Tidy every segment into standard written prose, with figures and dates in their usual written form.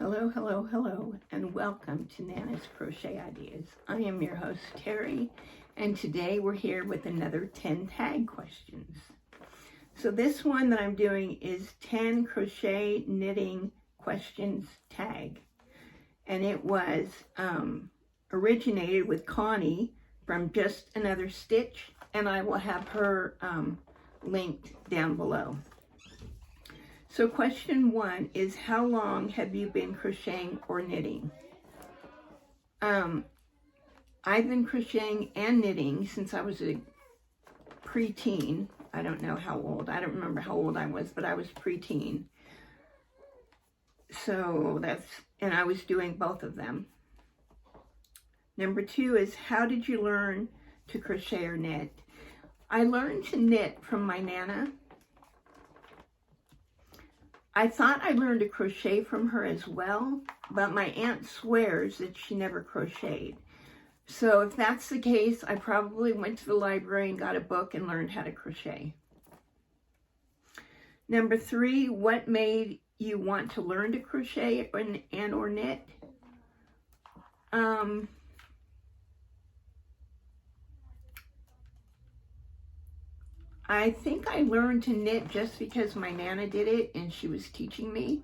Hello, hello, hello, and welcome to Nana's Crochet Ideas. I am your host, Teri, and today we're here with another 10 tag questions. So this one that I'm doing is 10 crochet knitting questions tag, and it was originated with Connie from Just Another Stitch, and I will have her linked down below. So question 1 is, how long have you been crocheting or knitting? I've been crocheting and knitting since I was a preteen. I don't know how old. I don't remember how old I was, but I was preteen. So and I was doing both of them. Number 2 is, how did you learn to crochet or knit? I learned to knit from my Nana. I thought I learned to crochet from her as well, but my aunt swears that she never crocheted. So if that's the case, I probably went to the library and got a book and learned how to crochet. Number 3, what made you want to learn to crochet or knit? I think I learned to knit just because my Nana did it and she was teaching me.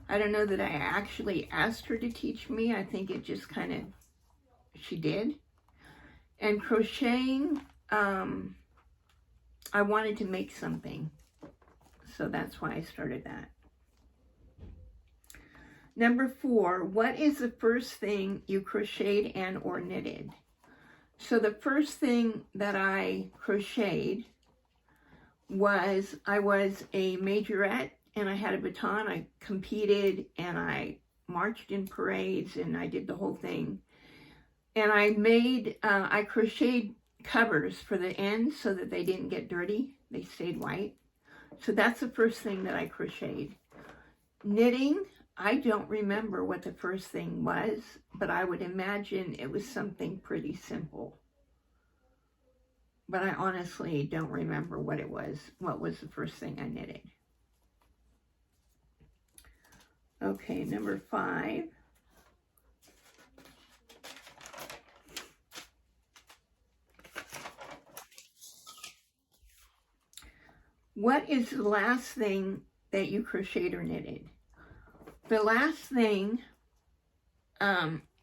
I don't know that I actually asked her to teach me. I think it just kind of, she did. And crocheting, I wanted to make something. So that's why I started that. Number 4, what is the first thing you crocheted and or knitted? So the first thing that I crocheted was, I was a majorette and I had a baton. I competed and I marched in parades and I did the whole thing. And I crocheted covers for the ends so that they didn't get dirty. They stayed white. So that's the first thing that I crocheted. Knitting, I don't remember what the first thing was, but I would imagine it was something pretty simple. But I honestly don't remember what it was. What was the first thing I knitted? Okay, number 5. What is the last thing that you crocheted or knitted? The last thing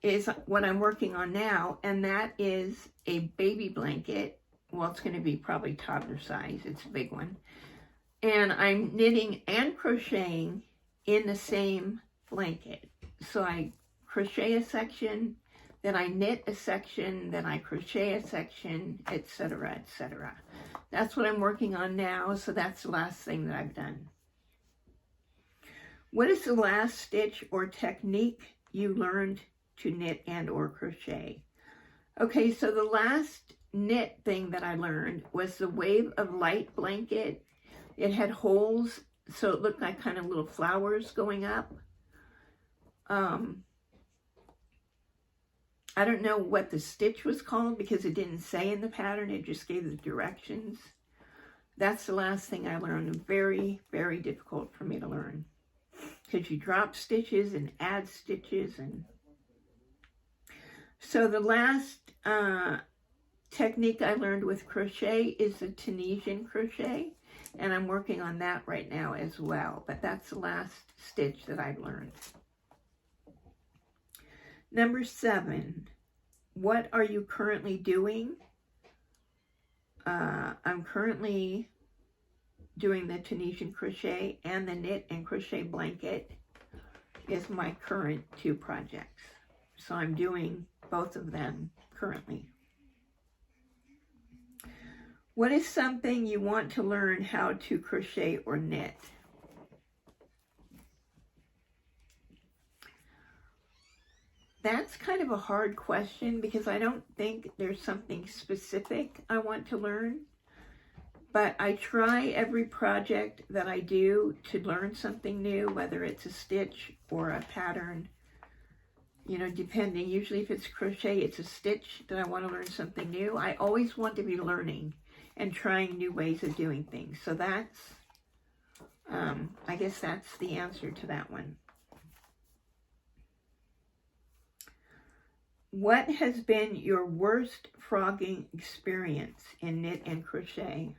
is what I'm working on now, and that is a baby blanket. Well, it's going to be probably toddler size. It's a big one. And I'm knitting and crocheting in the same blanket. So I crochet a section, then I knit a section, then I crochet a section, etc., etc. That's what I'm working on now, so that's the last thing that I've done. What is the last stitch or technique you learned to knit and or crochet? Okay, so the last knit thing that I learned was the Wave of Light blanket. It had holes, so it looked like kind of little flowers going up. I don't know what the stitch was called because it didn't say in the pattern, it just gave the directions. That's the last thing I learned. Very, very difficult for me to learn because you drop stitches and add stitches. And so the last technique I learned with crochet is the Tunisian crochet, and I'm working on that right now as well, but that's the last stitch that I've learned. Number 7, what are you currently doing? I'm currently doing the Tunisian crochet, and the knit and crochet blanket is my current 2 projects. So I'm doing both of them currently. What is something you want to learn how to crochet or knit? That's kind of a hard question because I don't think there's something specific I want to learn. But I try every project that I do to learn something new, whether it's a stitch or a pattern, you know, depending. Usually if it's crochet, it's a stitch that I want to learn something new. I always want to be learning and trying new ways of doing things. So that's, I guess that's the answer to that one. What has been your worst frogging experience in knit and crochet?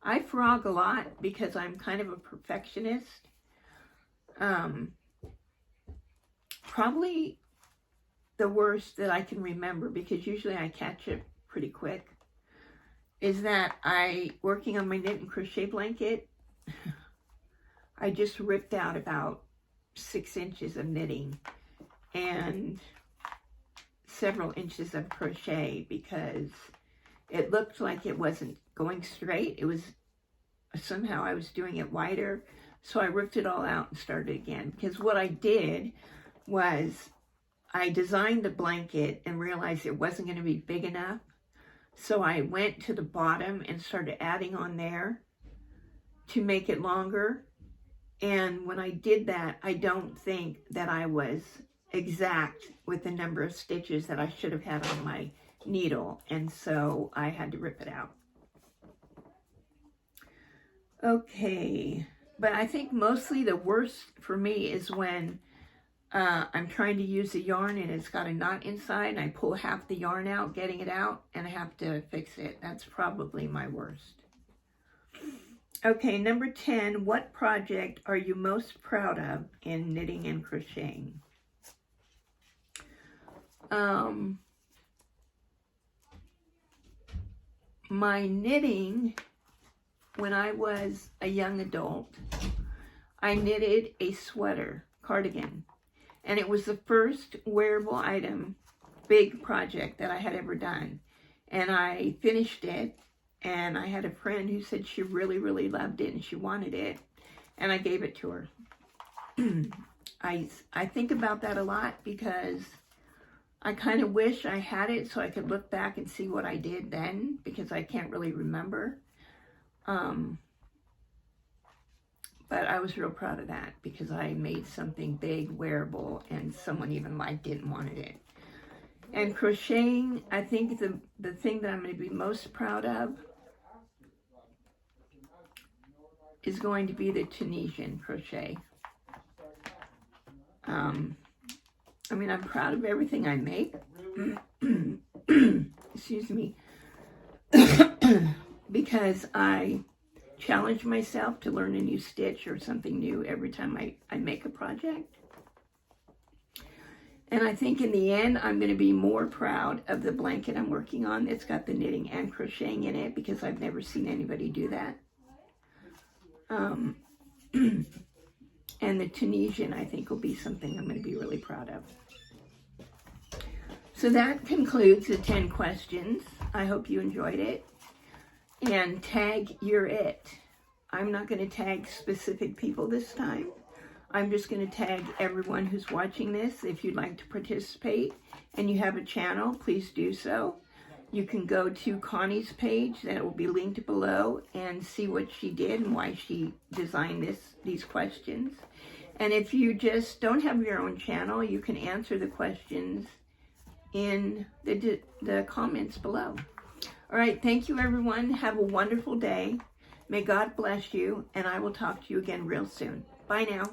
I frog a lot because I'm kind of a perfectionist. Probably the worst that I can remember, because usually I catch it pretty quick, is that working on my knit and crochet blanket, I just ripped out about 6 inches of knitting and several inches of crochet because it looked like it wasn't going straight. It was somehow I was doing it wider, so I ripped it all out and started again. Because what I did was I designed the blanket and realized it wasn't going to be big enough, so I went to the bottom and started adding on there to make it longer. And when I did that, I don't think that I was exact with the number of stitches that I should have had on my needle, and so I had to rip it out. Okay, but I think mostly the worst for me is when I'm trying to use a yarn and it's got a knot inside and I pull half the yarn out, getting it out, and I have to fix it. That's probably my worst. Okay, number 10, what project are you most proud of in knitting and crocheting? My knitting, when I was a young adult, I knitted a sweater, cardigan, and it was the first wearable item, big project that I had ever done. And I finished it, and I had a friend who said she really, really loved it and she wanted it, and I gave it to her. I think about that a lot because I kind of wish I had it so I could look back and see what I did then, because I can't really remember. But I was real proud of that because I made something big, wearable, and someone even liked it and wanted it. And crocheting, I think the thing that I'm going to be most proud of is going to be the Tunisian crochet. I mean, I'm proud of everything I make. Excuse me. Because I challenge myself to learn a new stitch or something new every time I make a project. And I think in the end, I'm going to be more proud of the blanket I'm working on. It's got the knitting and crocheting in it because I've never seen anybody do that. And the Tunisian, I think, will be something I'm going to be really proud of. So that concludes the 10 questions. I hope you enjoyed it. And tag your it. I'm not going to tag specific people this time. I'm just going to tag everyone who's watching this. If you'd like to participate and you have a channel, please do so. You can go to Connie's page that will be linked below and see what she did and why she designed these questions. And if you just don't have your own channel, you can answer the questions in the comments below. All right, thank you everyone. Have a wonderful day. May God bless you, and I will talk to you again real soon. Bye now.